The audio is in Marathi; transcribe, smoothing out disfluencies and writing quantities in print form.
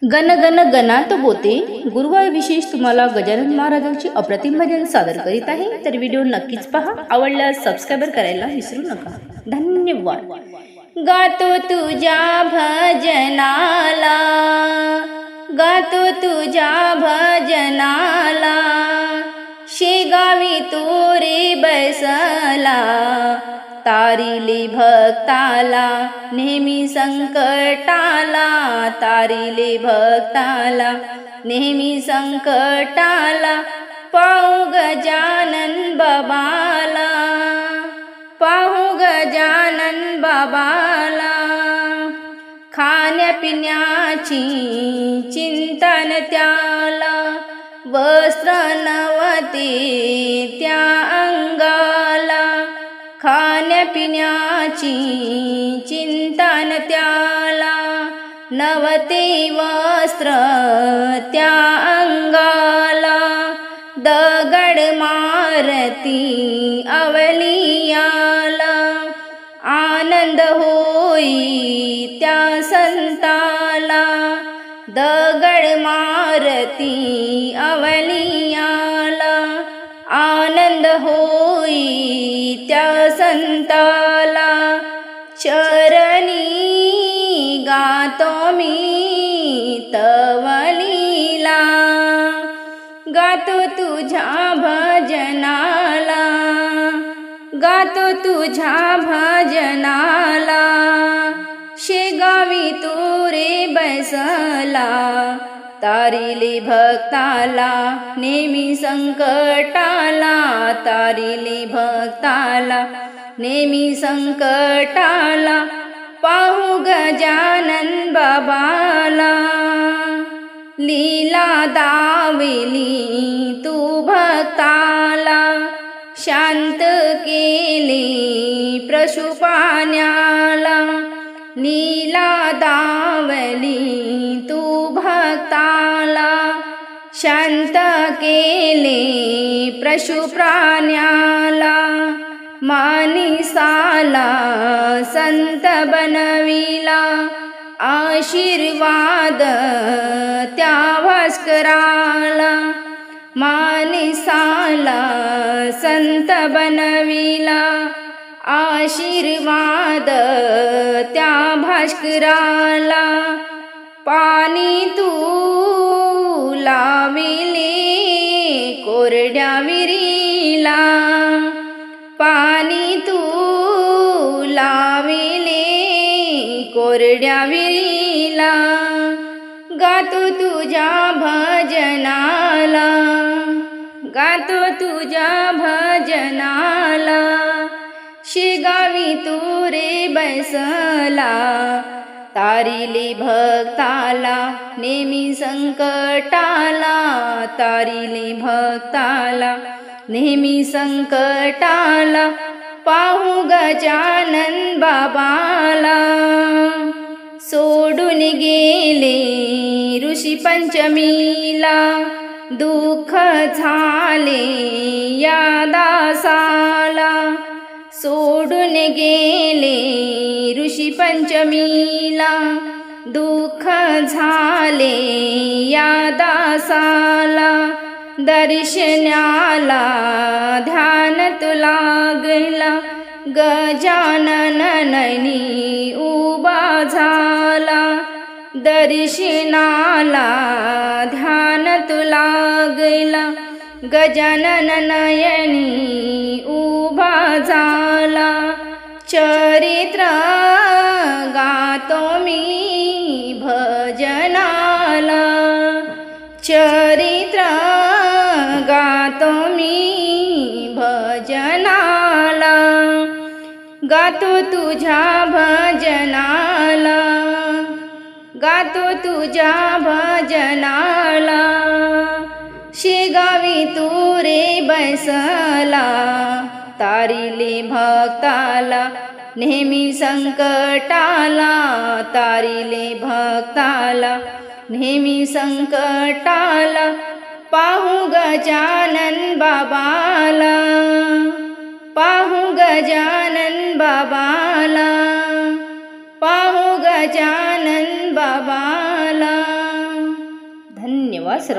गण गण गणात बोते गुरुवार विशेष तुम्हाला गजानन महाराजांची अप्रतिम भजन सादर करीत आहे. तर व्हिडिओ नक्कीच पहा. आवडल्यास सबस्क्राईब करायला विसरू नका. धन्यवाद. गातो तुझ्या भजनाला, गातो तुझ्या भजनाला, शेगावी तू रे बसला, तारिले भक्ताला नेहमी संकटाला, तारिले भक्ताला नेहमी संकटाला, पाहू गजानन बाबाला, पाहू गजानन बाबाला, खाण्यापिण्याची चिंता न त्याला, वस्त्र नवते त्या अंगाला, खाण्यापिण्याची चिंता न त्याला, नवते वस्त्र त्या अंगाला, दगड मारती अवलियाला, आनंद होई त्या संताला, दगड मारती अवलियाला, आनंद होई त्या संताला, चरणी गातो मी तव लीला, गातो तुझ्या भजनाला, गातो तुझ्या भजनाला, शेगावी तू रे बसला, तारिले भक्ताला नेहमी संकटाला, तारिले भक्ताला नेहमी संकटाला, पाहू गजानन बाबाला, लीला दाविली तू भक्ताला, शांत केले पशुपाण्याला, लीला दावली तू भक्ताला, शांत केले पशुप्राण्याला, मानिसाला संत बनविला, आशीर्वाद त्या भास्कराला, मानिसाला संत बनविला, आशीर्वाद त्या भास्कराला, पाणी तू लाविले कोरड्या विहिरीला, पाणी तू लाविले कोरड्या विहिरीला, गातो तुझ्या भजनाला, गातो तुझ्या भजनाला, शेगावी तू रे बसला, तारिले भक्ताला नेहमी संकटाला, तारिले भक्ताला नेहमी संकटाला, पाहू गजानन बाबाला, सोडून गेले ऋषी पंचमीला, दुःख झाले या दासाला, सोडून गेले ऋषी पंचमीला, दुःख झाले या दासाला, दर्शनाला ध्यान तू लागला, गजानन नयनी उभा झाला, दर्शनाला ध्यान तू लागला, गजानन नयनी उभा झाला, चरित्र गातो मी भजनाला, चरित्र गातो मी भजनाला, गातो तुझ्या भजनाला, गातो तुझ्या भजनाला, शेगावी तू रे बसला, तारिले भक्ताला नेहमी संकटाला, तारिले भक्ताला नेहमी संकटाला, पाहू गजानन बाबाला, पाहू गजानन बाबाला, पाहू गजानन बाबाला. धन्यवाद सर्व.